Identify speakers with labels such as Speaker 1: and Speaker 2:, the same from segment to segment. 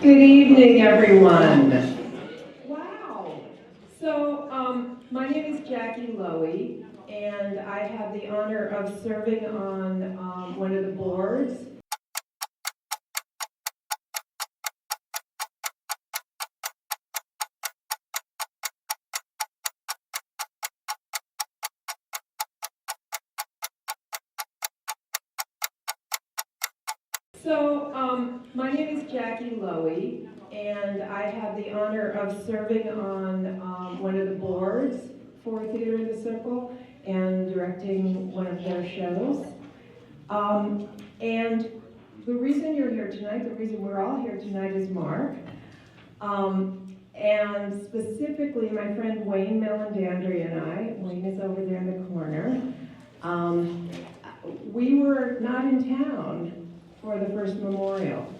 Speaker 1: Good evening, everyone. Wow. So, my name is Jackie Lowy, and I have the honor of serving on one of the boards. My name is Jackie Lowy, and I have the honor of serving on one of the boards for Theater in the Circle and directing one of their shows. And the reason you're here tonight, the reason we're all here tonight is Mark. And specifically, my friend Wayne Melandandri and I, Wayne is over there in the corner, we were not in town for the first memorial.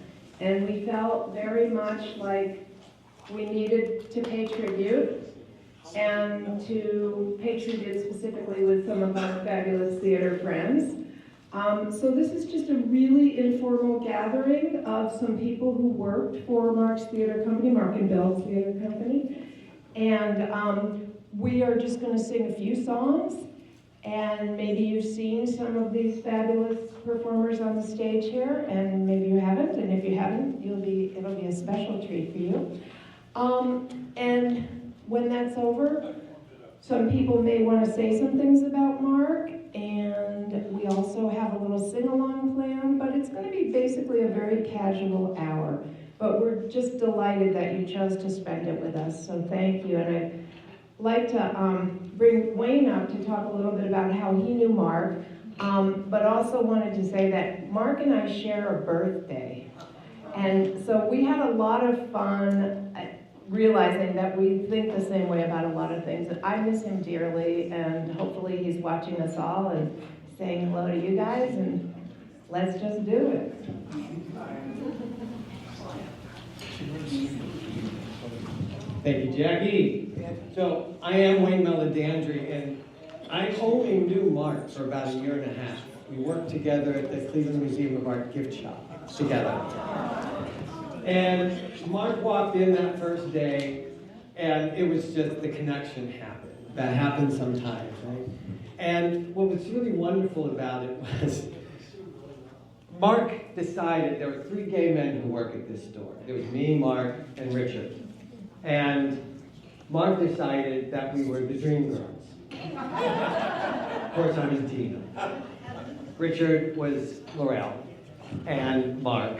Speaker 1: And we felt very much like we needed to pay tribute, and to pay tribute specifically with some of our fabulous theater friends. So this is just a really informal gathering of some people who worked for Mark's theater company, Mark and Bill's theater company. And we are just going to sing a few songs. And maybe you've seen some of these fabulous performers on the stage here, and maybe you haven't. And if you haven't, it'll be a special treat for you. And when that's over, some people may want to say some things about Mark, and we also have a little sing-along plan, but it's going to be basically a very casual hour. But we're just delighted that you chose to spend it with us, so thank you. And I'd like to bring Wayne up to talk a little bit about how he knew Mark, but also wanted to say that Mark and I share a birthday. And so we had a lot of fun realizing that we think the same way about a lot of things. I miss him dearly, and hopefully he's watching us all and saying hello to you guys, and let's just do it.
Speaker 2: Thank you, Jackie. So I am Wayne Melandandri, and I only knew Mark for about a year and a half. We worked together at the Cleveland Museum of Art gift shop together. And Mark walked in that first day, and it was just the connection happened. That happens sometimes, right? And what was really wonderful about it was Mark decided there were 3 gay men who work at this store. There was me, Mark, and Richard. And Mark decided that we were the Dream Girls. Of course, I was Tina. Richard was Laurel, and Mark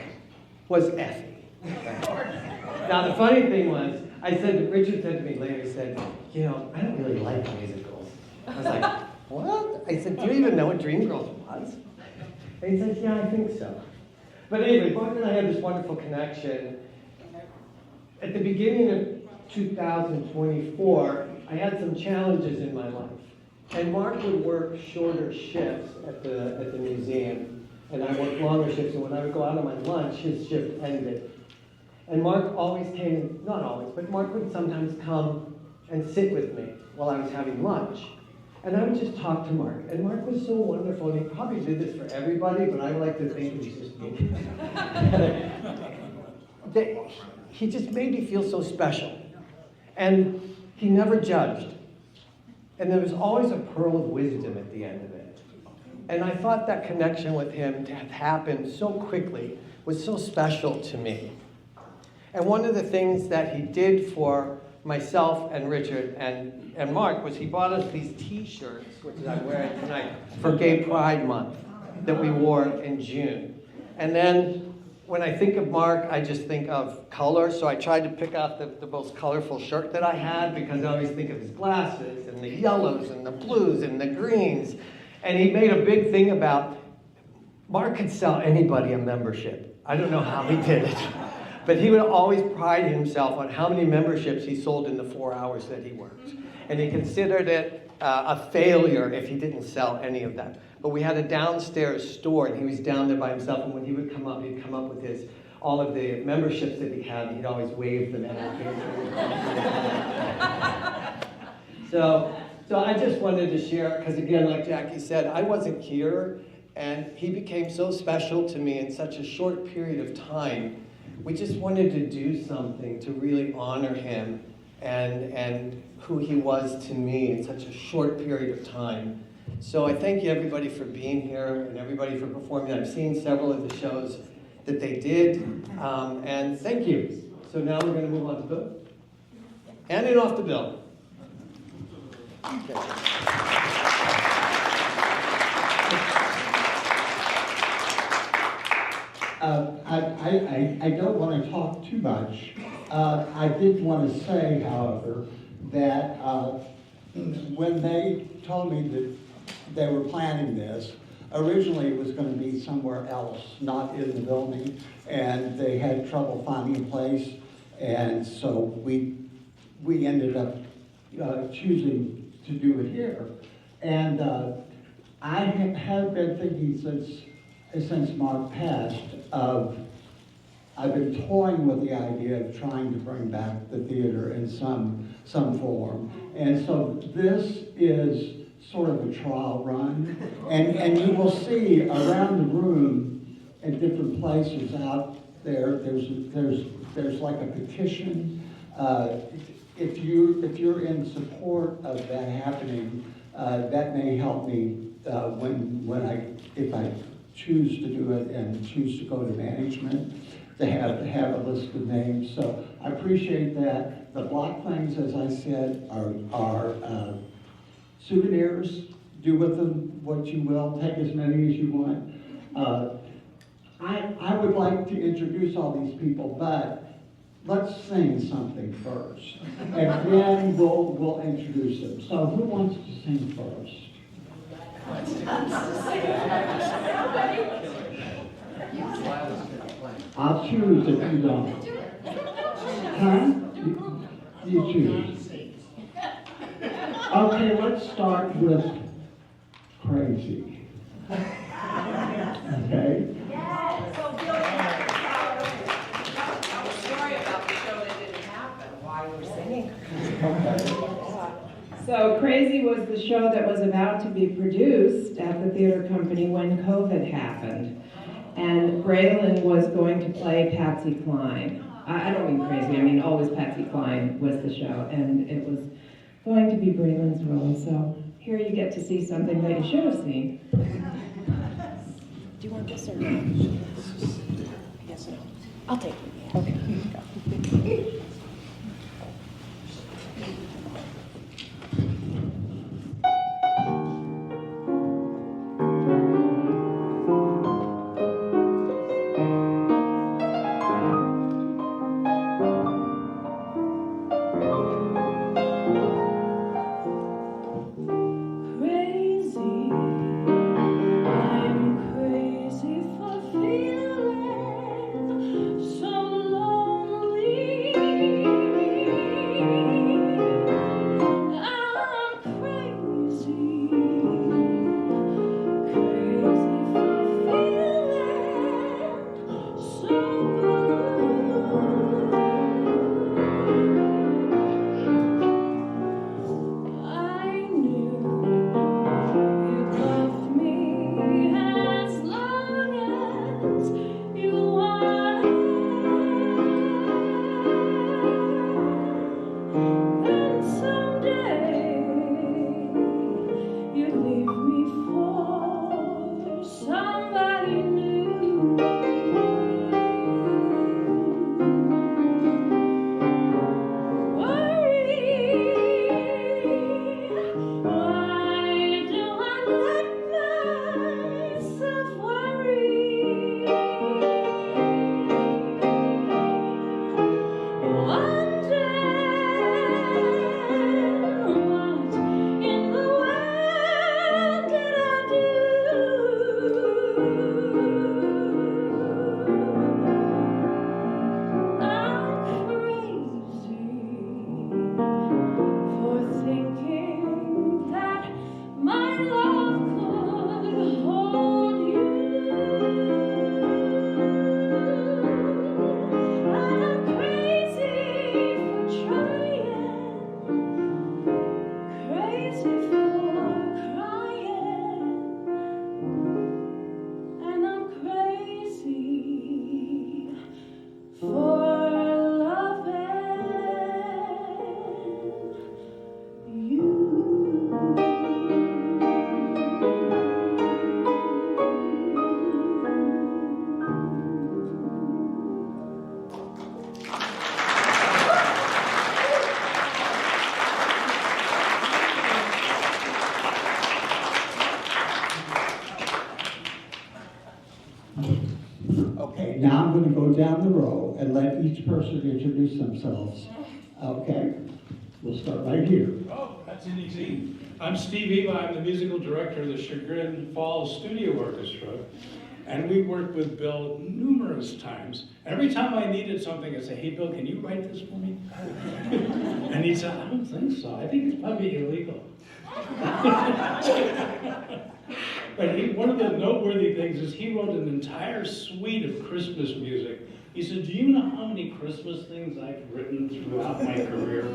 Speaker 2: was Effie. Now, the funny thing was, Richard said to me later, he said, you know, I don't really like musicals. I was like, what? I said, do you even know what Dreamgirls was? And he said, yeah, I think so. But anyway, Mark and I had this wonderful connection. At the beginning of 2024, I had some challenges in my life. And Mark would work shorter shifts at the museum, and I worked longer shifts, and when I would go out on my lunch, his shift ended. And Mark always came, not always, but Mark would sometimes come and sit with me while I was having lunch. And I would just talk to Mark. And Mark was so wonderful, and he probably did this for everybody, but I like to think it was just me. He just made me feel so special. And he never judged. And there was always a pearl of wisdom at the end of it. And I thought that connection with him to have happened so quickly was so special to me. And one of the things that he did for myself and Richard and Mark was he bought us these t-shirts, which I'm wearing tonight, for Gay Pride Month that we wore in June. And then when I think of Mark, I just think of color, so I tried to pick out the most colorful shirt that I had because I always think of his glasses and the yellows and the blues and the greens. And he made a big thing about Mark could sell anybody a membership. I don't know how he did it, but he would always pride himself on how many memberships he sold in the 4 hours that he worked. And he considered it a failure if he didn't sell any of that. But we had a downstairs store, and he was down there by himself, and when he would come up, he'd come up with all of the memberships that he had, and he'd always wave them at me. So I just wanted to share, because again, like Jackie said, I wasn't here, and he became so special to me in such a short period of time we just wanted to do something to really honor him and who he was to me in such a short period of time. So I thank you everybody for being here and everybody for performing. I've seen several of the shows that they did, and thank you. So now we're going to move on to Bill. And it off the bill. Okay.
Speaker 3: I don't want to talk too much. I did want to say, however, that when they told me that they were planning this, originally it was going to be somewhere else, not in the building, and they had trouble finding a place, and so we ended up choosing to do it here. And I have been thinking since Mark passed I've been toying with the idea of trying to bring back the theater in some form. And so this is sort of a trial run. And you will see around the room in different places out there, there's like a petition. If you're in support of that happening, that may help me if I choose to do it and choose to go to management, to have a list of names. So I appreciate that. The block things, as I said, are souvenirs. Do with them what you will. Take as many as you want. I would like to introduce all these people, but let's sing something first, and then we'll introduce them. So who wants to sing first? I'll choose if you don't. Huh? You choose. Okay, let's start with Crazy. Okay?
Speaker 1: Sorry about the show that didn't happen while you were singing.
Speaker 3: Okay.
Speaker 1: So Crazy was the show that was about to be produced at the theater company when COVID happened. And Braylon was going to play Patsy Cline. I don't mean Crazy, I mean always Patsy Cline was the show. And it was going to be Braylon's role. So here you get to see something that you should have seen.
Speaker 4: Do you want this or no? Yes, no. I'll take it. Okay, here you go.
Speaker 5: So lonely.
Speaker 3: going to go down the row and let each person introduce themselves. Okay? We'll start right here.
Speaker 5: Oh, that's easy. I'm Steve Eva. I'm the musical director of the Chagrin Falls Studio Orchestra. And we worked with Bill numerous times. Every time I needed something, I'd say, hey, Bill, can you write this for me? And he'd say, I don't think so. I think it's probably illegal. But one of the noteworthy things is he wrote an entire suite of Christmas music. He said, do you know how many Christmas things I've written throughout my career?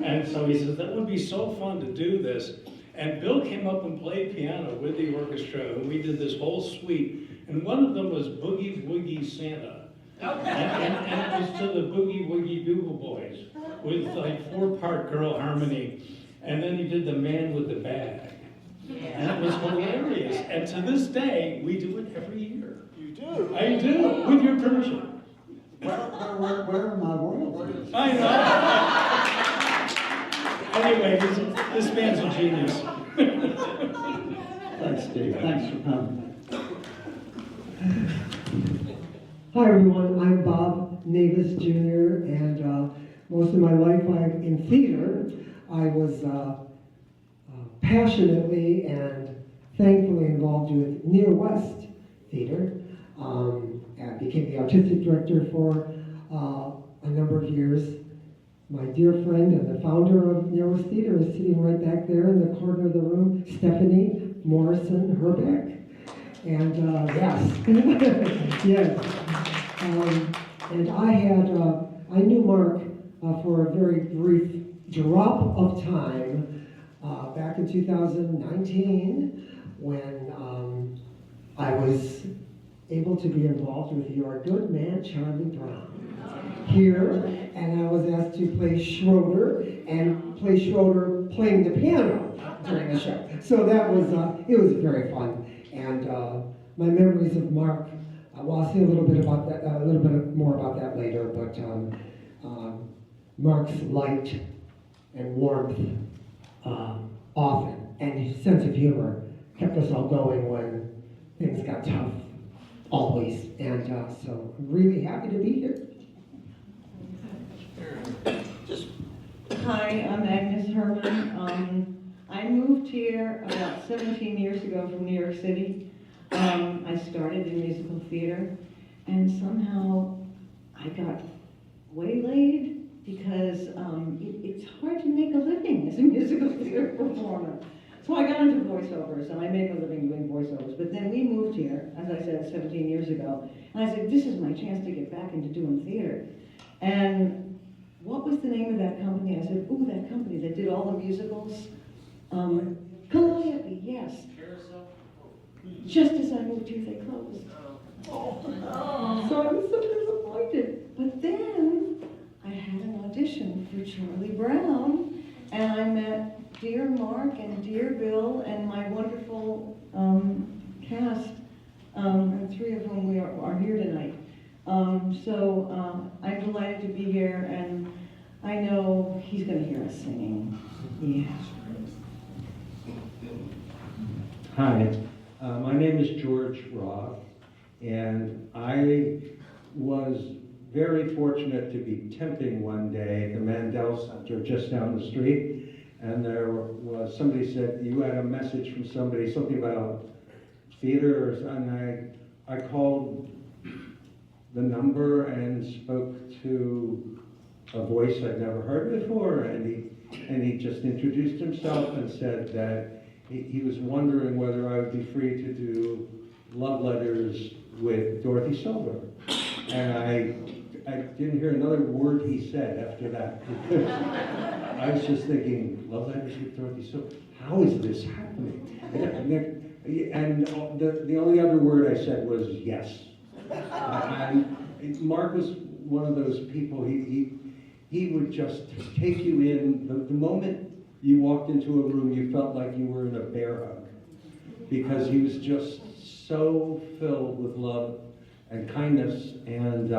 Speaker 5: And so he says, that would be so fun to do this. And Bill came up and played piano with the orchestra, and we did this whole suite. And one of them was Boogie Woogie Santa. And it was to the Boogie Woogie Bugle Boys with like 4-part girl harmony. And then he did the Man with the Bag. And it was hilarious. And to this day, we do it every year.
Speaker 3: You do?
Speaker 5: I do, with your permission.
Speaker 3: Where are my royalties?
Speaker 5: I know. Anyway, this man's a genius.
Speaker 3: Thanks, Steve. Thanks for coming.
Speaker 6: Hi everyone, I'm Bob Navis Jr. and most of my life I'm in theater. I was passionately and thankfully involved with Near West Theater. I became the artistic director for a number of years. My dear friend and the founder of Near West Theater is sitting right back there in the corner of the room, Stephanie Morrison Herbeck. And yes, yes. And I knew Mark for a very brief drop of time back in 2019 when I was able to be involved with your good man, Charlie Brown, here. And I was asked to play Schroeder and play Schroeder playing the piano during the show. So that was, it was very fun. And my memories of Mark, well, I'll say a little bit about that, a little bit more about that later. But Mark's light and warmth, often, and his sense of humor kept us all going when things got tough, always. And so I'm really happy to be here.
Speaker 7: Hi, I'm Agnes Herman. I moved here about 17 years ago from New York City. I started in musical theater, and somehow I got waylaid because it's hard to make a living as a musical theater performer. So I got into voiceovers, and I make a living doing voiceovers. But then we moved here, as I said, 17 years ago, and I said, this is my chance to get back into doing theater. And what was the name of that company? I said, ooh, that company that did all the musicals. Calliope, yes. Just as I moved here, they closed. So I was so disappointed. But then I had an audition for Charlie Brown, and I met dear Mark and dear Bill and my wonderful cast, and 3 of whom we are here tonight. So I'm delighted to be here, and I know he's going to hear us singing. Yeah.
Speaker 8: Hi, my name is George Roth, and I was very fortunate to be temping one day at the Mandel Center just down the street, and there was, somebody said, you had a message from somebody, something about theater, and I called the number and spoke to a voice I'd never heard before, and he just introduced himself and said that he was wondering whether I would be free to do love letters with Dorothy Silver. And I didn't hear another word he said after that. I was just thinking, love letters with Dorothy Silver? How is this happening? And the only other word I said was yes. And Mark was one of those people, he would just take you in. The moment you walked into a room, you felt like you were in a bear hug, because he was just so filled with love and kindness, and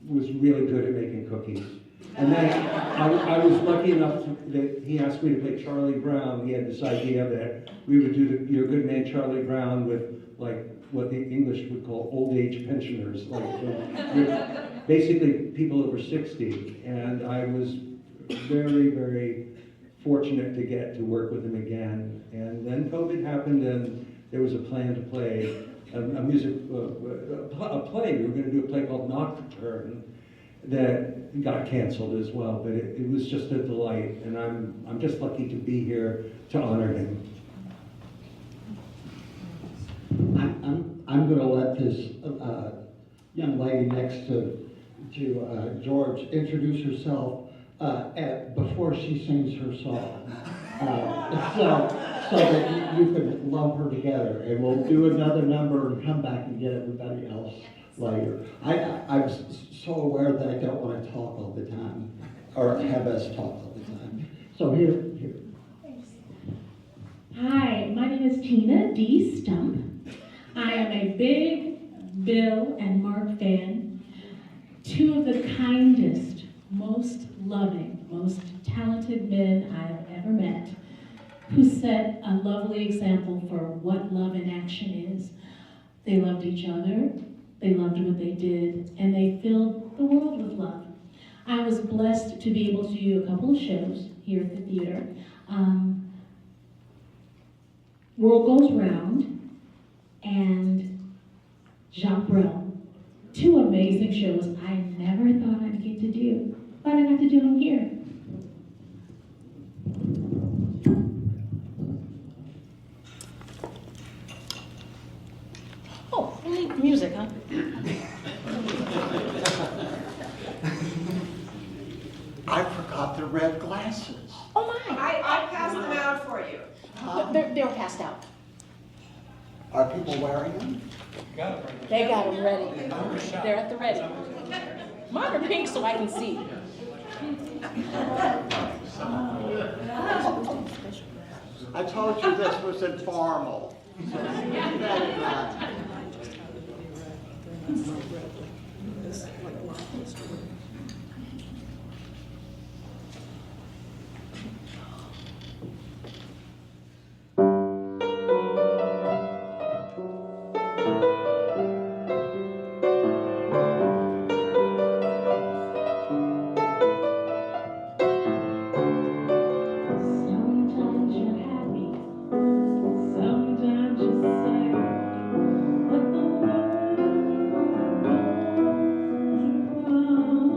Speaker 8: was really good at making cookies. And then I was lucky enough that he asked me to play Charlie Brown. He had this idea that we would do Your Good Man Charlie Brown with like what the English would call old age pensioners, like basically people over 60. And I was very, very fortunate to get to work with him again. And then COVID happened, and there was a plan to play a play. We were going to do a play called Nocturne that got canceled as well. But it was just a delight, and I'm just lucky to be here to honor him.
Speaker 3: I'm going to let this young lady next to George introduce herself before she sings her song, so that you can love her together. And we'll do another number and come back and get everybody else later. I'm so aware that I don't want to talk all the time, or have us talk all the time. So here.
Speaker 9: Hi, my name is Tina D. Stump. I am a big Bill and Mark fan, two of the kindest, most loving, most talented men I have ever met, who set a lovely example for what love in action is. They loved each other, they loved what they did, and they filled the world with love. I was blessed to be able to do a couple of shows here at the theater. World Goes Round and Jacques Brel. Two amazing shows I never thought I'd get to do, but I got to do them here.
Speaker 4: Oh, we need music, huh?
Speaker 3: I forgot the red glasses.
Speaker 4: Oh my!
Speaker 10: I passed them out for you.
Speaker 4: They're passed out.
Speaker 3: Are people wearing them?
Speaker 4: They got them ready. They're at the ready. Mine are pink so I can see.
Speaker 3: I told you this was informal. So keep that in mind.
Speaker 9: Sometimes you're happy, sometimes you're sad, but the world rolls around.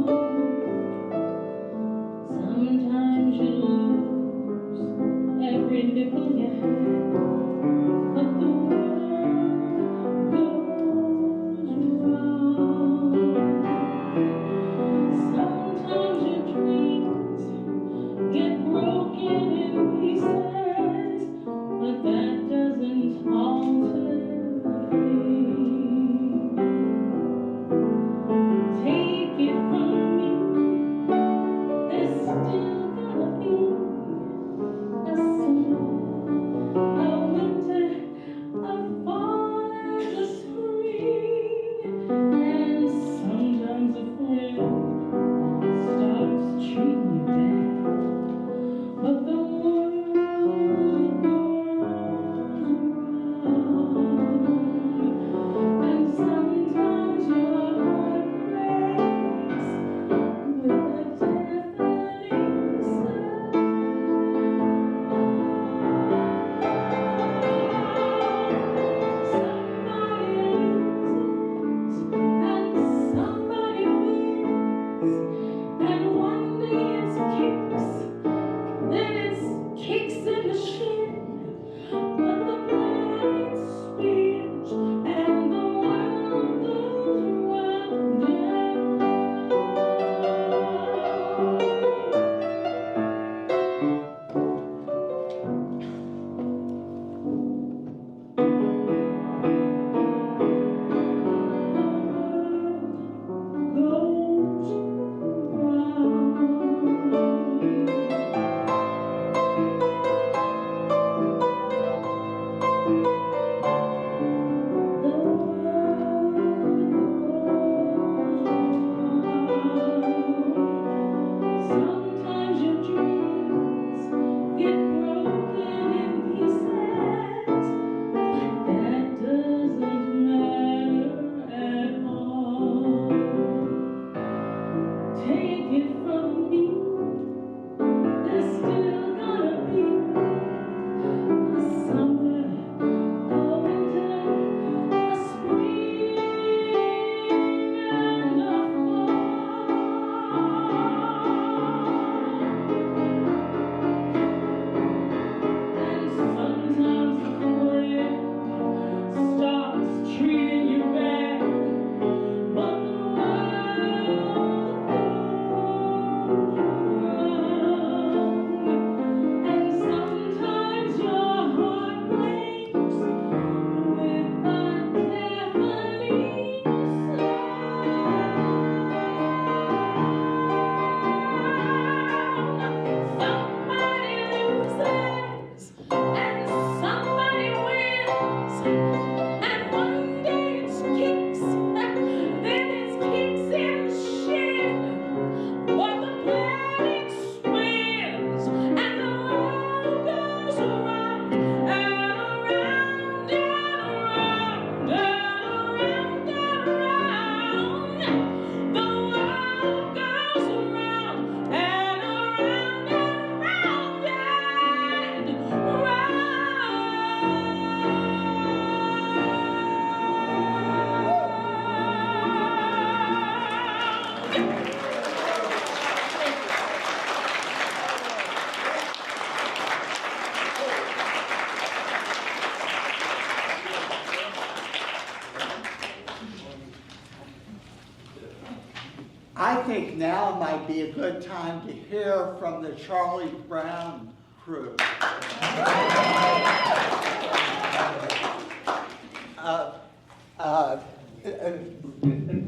Speaker 3: think now might be a good time to hear from the Charlie Brown crew.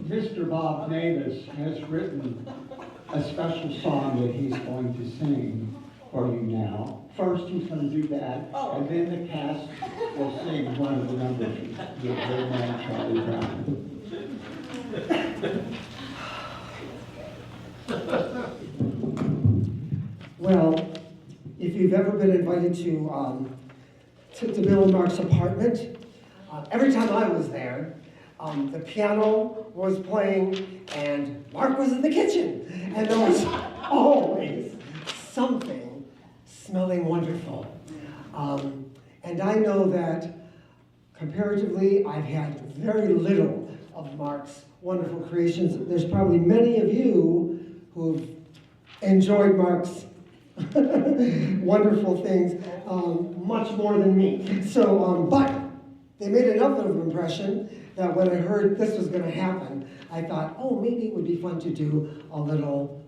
Speaker 3: Mr. Bob Davis has written a special song that he's going to sing for you now. First, he's going to do that, and then the cast will sing one of the numbers with their man Charlie Brown.
Speaker 6: Well, if you've ever been invited to Bill and Mark's apartment, every time I was there, the piano was playing and Mark was in the kitchen, and there was always something smelling wonderful. And I know that comparatively, I've had very little of Mark's wonderful creations. There's probably many of you who've enjoyed Mark's wonderful things much more than me. So, but they made enough of an impression that when I heard this was going to happen, I thought, oh, maybe it would be fun to do a little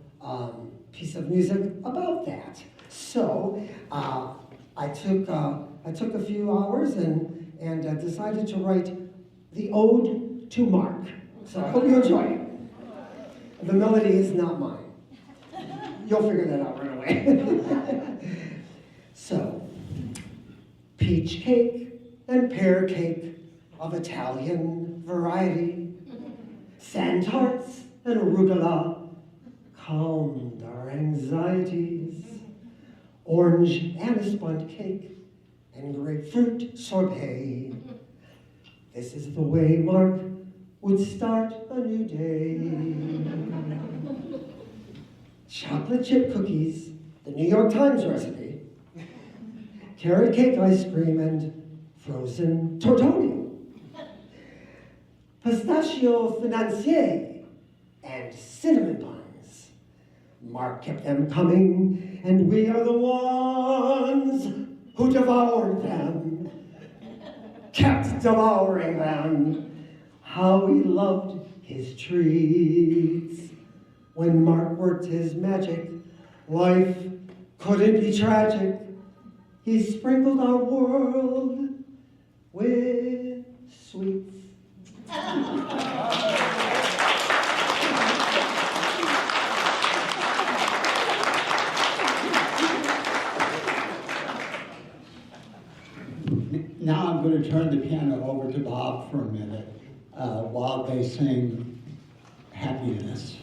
Speaker 6: piece of music about that. So I took a few hours and decided to write the Ode to Mark. So I hope you enjoy it. The melody is not mine. You'll figure that out right away. So, peach cake and pear cake of Italian variety, sand tarts and arugula calmed our anxieties, orange anise bun cake and grapefruit sorbet. This is the way Mark would start a new day. Chocolate chip cookies, the New York Times recipe, carrot cake ice cream, and frozen tortoni, pistachio financier, and cinnamon buns. Mark kept them coming, and we are the ones who devoured them, kept devouring them. How we loved his treats. When Mark worked his magic, life couldn't be tragic. He sprinkled our world with sweets.
Speaker 3: Now I'm going to turn the piano over to Bob for a minute while they sing Happiness.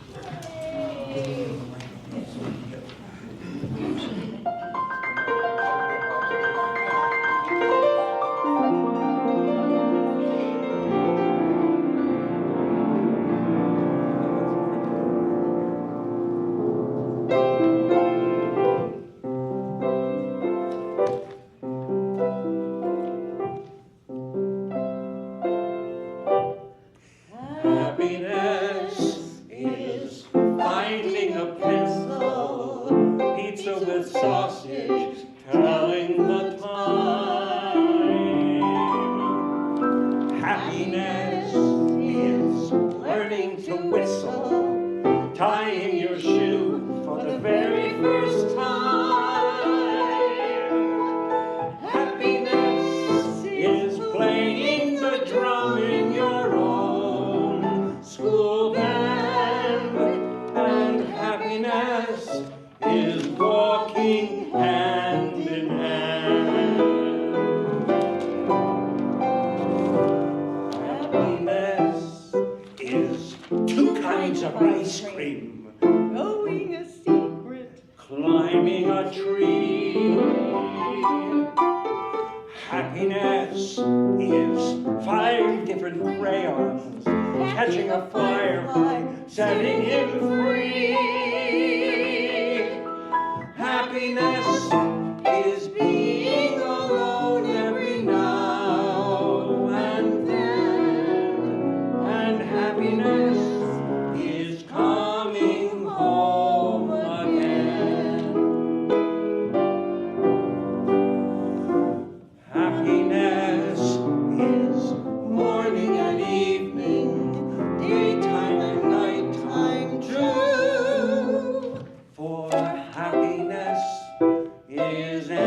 Speaker 11: Morning and evening, daytime and nighttime, true.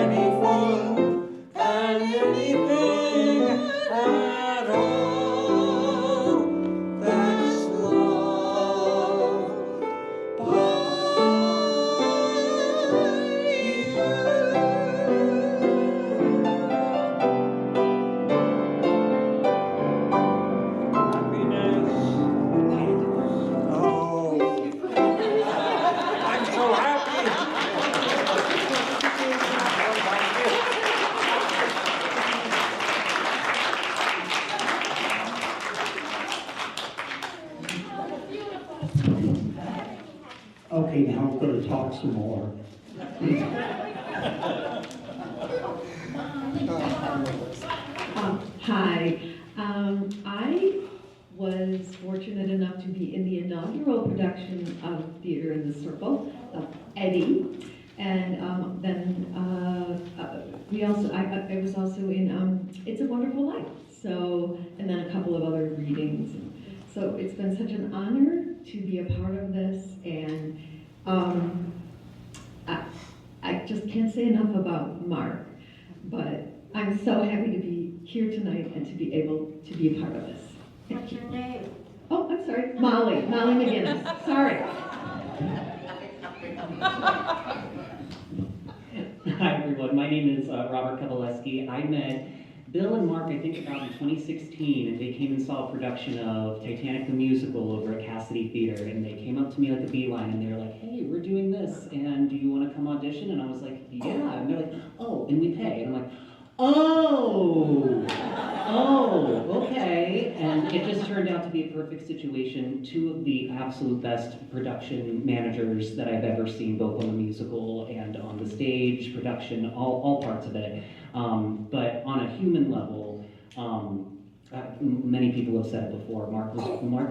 Speaker 11: anyone and anything at all that's loved by happiness. Oh, I'm so happy.
Speaker 12: Okay, now I'm going to talk some more.
Speaker 7: Hi, I was fortunate enough to be in the inaugural production of Theater in the Circle of Eddie, and I was also in It's a Wonderful Life. So, and then a couple of other readings. So it's been such an honor to be a part of this, and I just can't say enough about Mark, but I'm so happy to be here tonight and to be able to be a part of this.
Speaker 10: What's your name?
Speaker 7: Oh, I'm sorry, Molly McGinnis, sorry.
Speaker 13: Hi everyone, my name is Robert Kowaleski. I met Bill and Mark, I think about in 2016, and they came and saw a production of Titanic the Musical over at Cassidy Theater, and they came up to me like a beeline, and they were like, hey, we're doing this, and do you want to come audition? And I was like, yeah, and they're like, oh, and we pay. And I'm like, oh, okay. And it just turned out to be a perfect situation. Two of the absolute best production managers that I've ever seen, both on the musical and on the stage, production, all parts of it. But on a human level, many people have said it before, Mark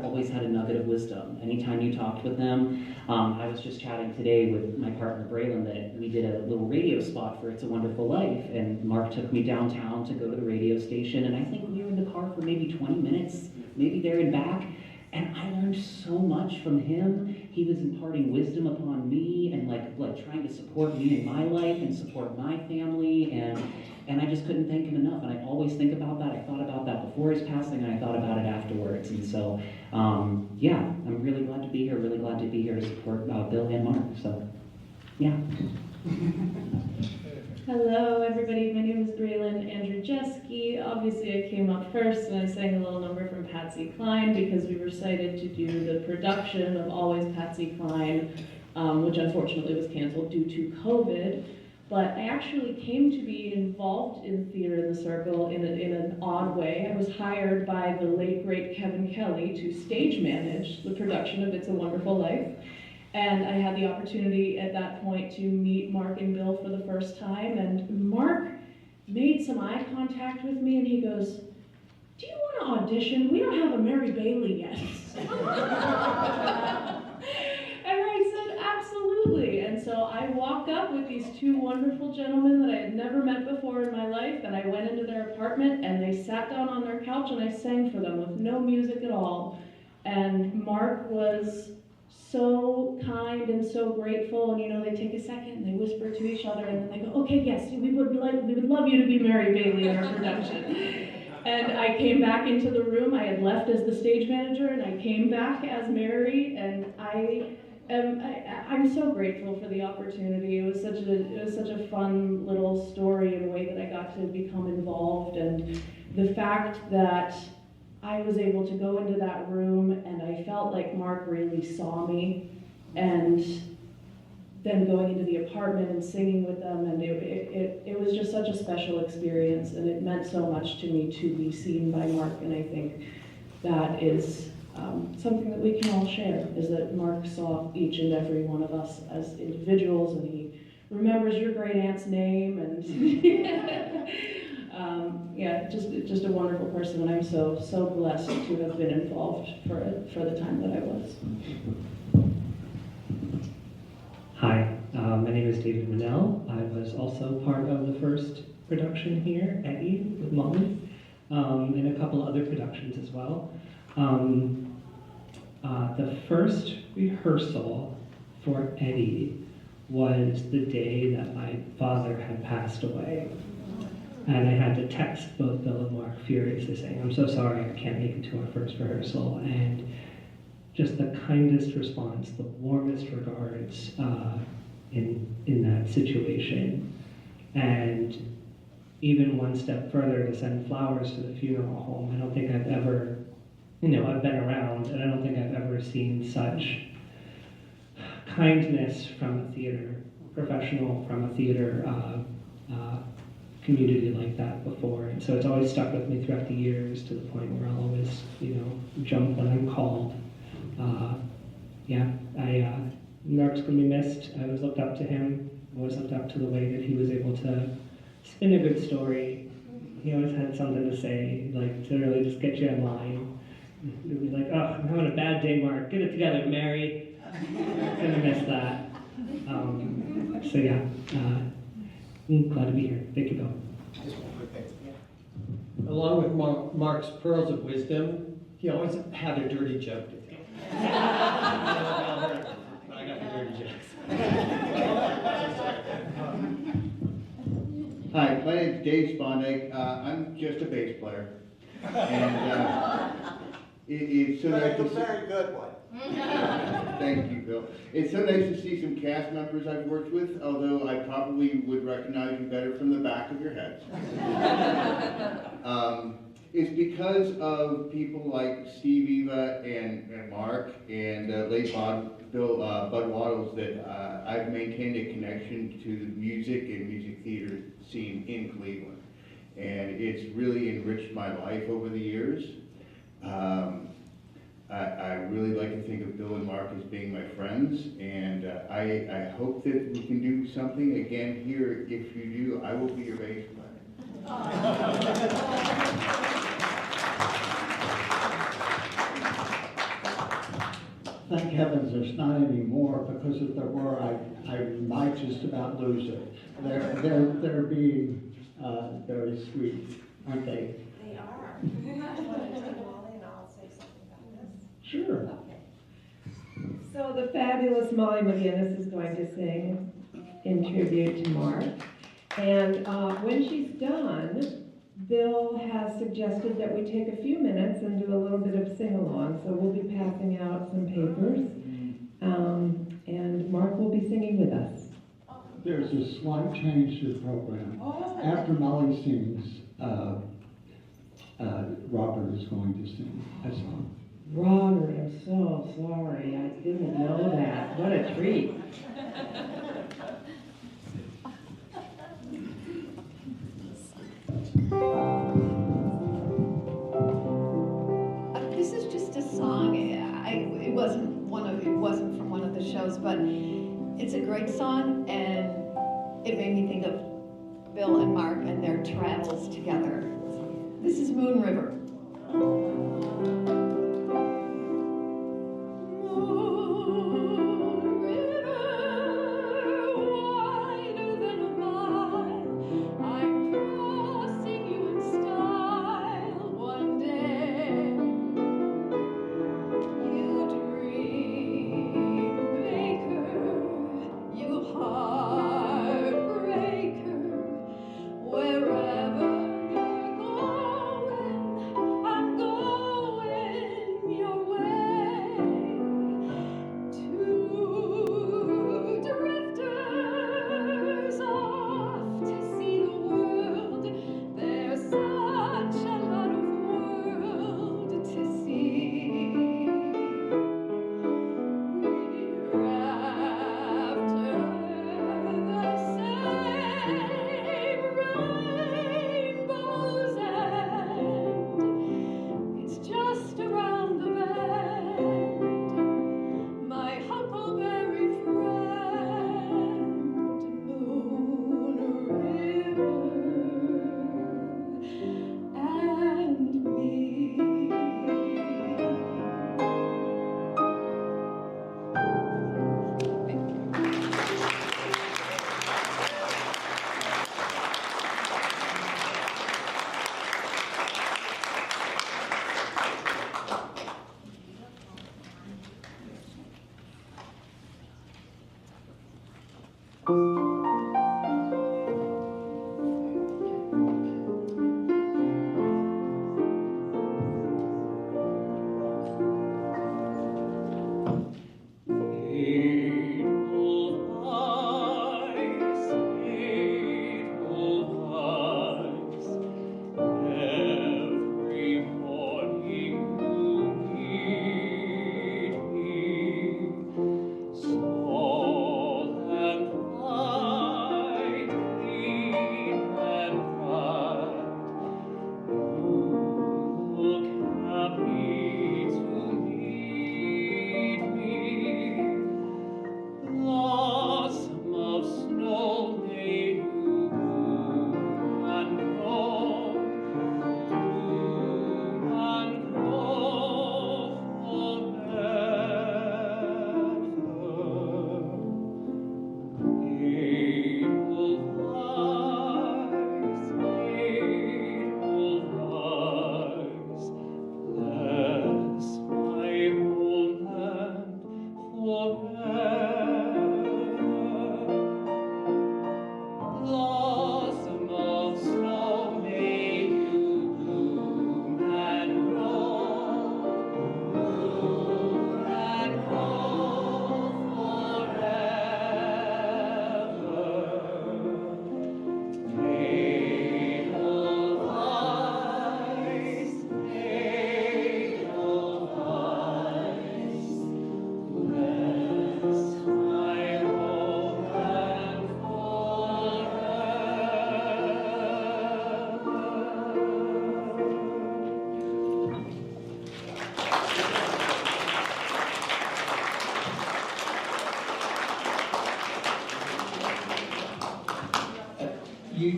Speaker 13: always had a nugget of wisdom. Anytime you talked with him, I was just chatting today with my partner Braylon that we did a little radio spot for It's a Wonderful Life, and Mark took me downtown to go to the radio station, and I think we were in the car for maybe 20 minutes, maybe there and back, and I learned so much from him. He was imparting wisdom upon me and like trying to support me in my life and support my family, and I just couldn't thank him enough. And I always think about that. I thought about that before his passing, and I thought about it afterwards. And so, yeah, I'm really glad to be here. Really glad to be here to support Bill and Mark. So, yeah.
Speaker 9: Hello, everybody. My name is Braylon Andrzejewski. Obviously, I came up first, and I sang a little number from Patsy Cline because we were cited to do the production of Always Patsy Cline, which unfortunately was canceled due to COVID. But I actually came to be involved in Theater in the Circle in an odd way. I was hired by the late, great Kevin Kelly to stage manage the production of It's a Wonderful Life. And I had the opportunity at that point to meet Mark and Bill for the first time. And Mark made some eye contact with me and he goes, do you want to audition? We don't have a Mary Bailey yet. And I said, absolutely. And so I walked up with these two wonderful gentlemen that I had never met before in my life, and I went into their apartment and they sat down on their couch and I sang for them with no music at all. And Mark was so kind and so grateful, and you know, they take a second and they whisper to each other and then they go, okay, yes, we would love you to be Mary Bailey in our production. And I came back into the room. I had left as the stage manager, and I came back as Mary, and I'm so grateful for the opportunity. It was such a fun little story in a way that I got to become involved, and the fact that I was able to go into that room and I felt like Mark really saw me, and then going into the apartment and singing with them, and it was just such a special experience, and it meant so much to me to be seen by Mark, and I think that is something that we can all share, is that Mark saw each and every one of us as individuals, and he remembers your great aunt's name, and yeah, just a wonderful person, and I'm so blessed to have been involved for the time that I was.
Speaker 14: Hi, my name is David Manel. I was also part of the first production here, Eddie, with Molly, and a couple other productions as well. The first rehearsal for Eddie was the day that my father had passed away. And I had to text both Bill and Mark furiously saying, I'm so sorry, I can't make it to our first rehearsal. And just the kindest response, the warmest regards in that situation. And even one step further to send flowers to the funeral home. I don't think I've ever, I've been around, and I don't think I've ever seen such kindness from a theater professional, from a theater community like that before. And so it's always stuck with me throughout the years, to the point where I'll always, jump when I'm called. Mark's gonna be missed. I always looked up to him, always looked up to the way that he was able to spin a good story. He always had something to say, like, to really just get you in line. He'd be like, oh, I'm having a bad day, Mark. Get it together, Mary. Gonna miss that. I'm glad to be here. Thank you, Bill.
Speaker 2: Just one quick thing. Along with Mark's pearls of wisdom, he always had a dirty joke to tell. I got the dirty jokes.
Speaker 15: Hi, my name's Dave Spondig. I'm just a bass player. And it's so nice to see...
Speaker 11: very good one.
Speaker 15: Thank you, Bill. It's so nice to see some cast members I've worked with, although I probably would recognize you better from the back of your heads. It's because of people like Steve Eva and Mark and late Bud Waddles that I've maintained a connection to the music and music theater scene in Cleveland. And it's really enriched my life over the years. I really like to think of Bill and Mark as being my friends, and I hope that we can do something again here. If you do, I will be your bass player.
Speaker 3: Thank heavens there's not any more, because if there were, I might just about lose it. They're being very sweet, aren't they?
Speaker 10: They are. You want to take Molly and I'll say something about this?
Speaker 3: Sure.
Speaker 10: Okay.
Speaker 1: So the fabulous Molly McGinnis is going to sing in tribute to Mark. And when she's done, Bill has suggested that we take a few minutes and do a little bit of sing-along. So we'll be passing out some papers, and Mark will be singing with us.
Speaker 3: There's a slight change to the program. After Molly sings, Robert is going to sing a song.
Speaker 1: Robert, I'm so sorry. I didn't know that. What a treat.
Speaker 16: This is just a song. It wasn't from one of the shows, but it's a great song, and it made me think of Bill and Mark and their travels together. This is Moon River.
Speaker 17: Wherever you're going, I'm going.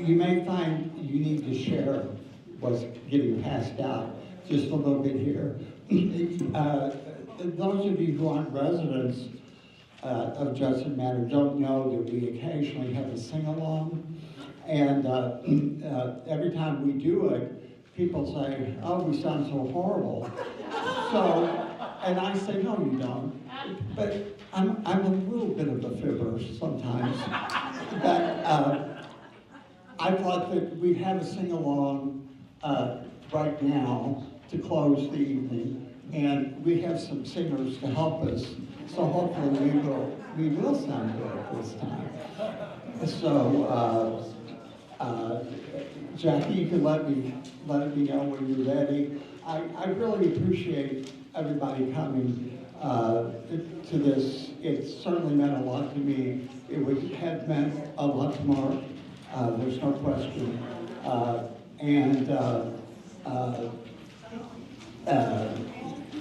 Speaker 3: you may find you need to share what's getting passed out just a little bit here. Those of you who aren't residents of Judson Manor don't know that we occasionally have a sing-along. And every time we do it, people say, oh, we sound so horrible. So, and I say, no, you don't. But I'm a little bit of a fibber sometimes. But I thought that we'd have a sing-along right now to close the evening. And we have some singers to help us. So hopefully we will sound good this time. So, Jackie, you can let me know when you're ready. I really appreciate everybody coming to this. It certainly meant a lot to me. It would have meant a lot to Mark. There's no question.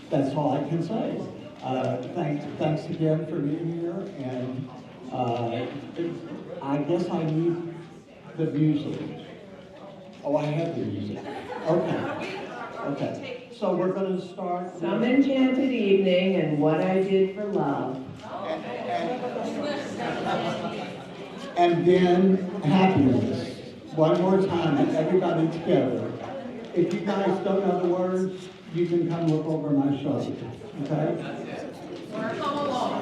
Speaker 3: That's all I can say. Thanks again for being here, and I guess I need the music. Oh, I have the music. Okay. So we're going to start.
Speaker 1: Some enchanted evening and what I did for love.
Speaker 3: And then happiness. One more time, everybody together. If you guys don't know the words, you can come look over my shoulder. Okay?
Speaker 10: Or come along.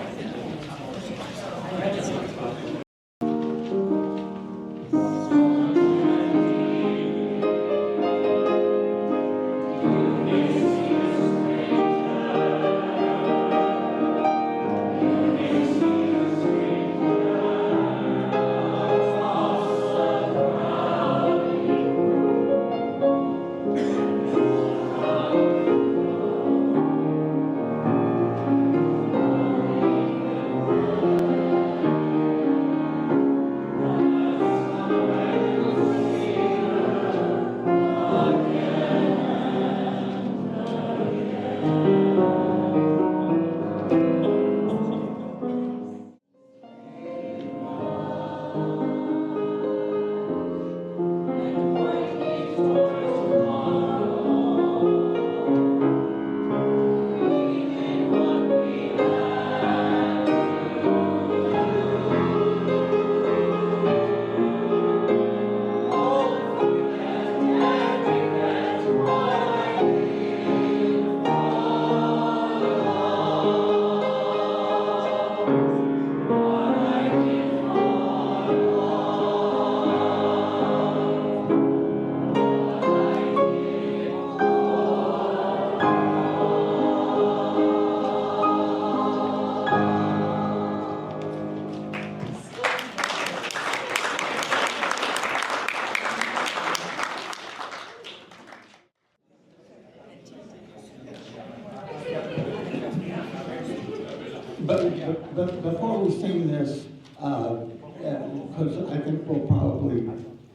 Speaker 3: But before we sing this, because I think we'll probably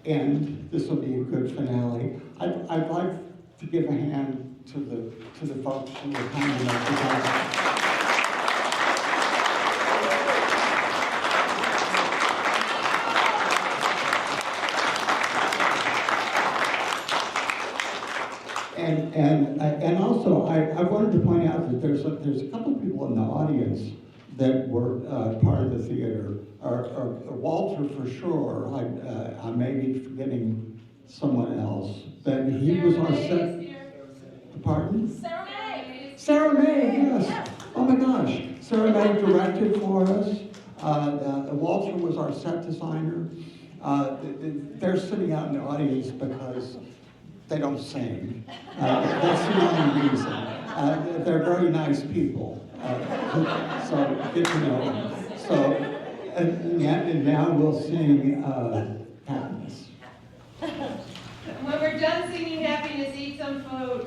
Speaker 3: end, this will be a good finale, I'd like to give a hand to the folks who were kind enough to come. And also, I wanted to point out that there's a couple of people in the audience that were part of the theater. Walter for sure. I may be forgetting someone else, but he was our set. Pardon?
Speaker 10: Sarah May.
Speaker 3: Sarah May, yes. Oh my gosh, Sarah May directed for us. Walter was our set designer. They're sitting out in the audience because they don't sing. That's the only reason. They're very nice people. So get to know them. So, and now we'll sing Happiness.
Speaker 10: When we're done singing Happiness, eat some food.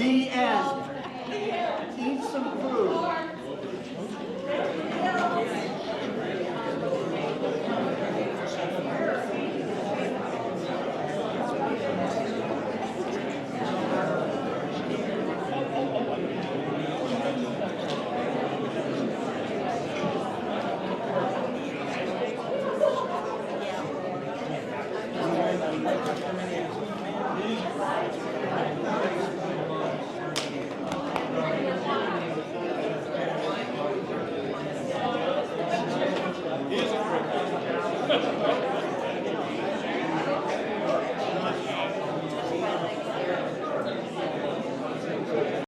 Speaker 11: The end. Eat some food.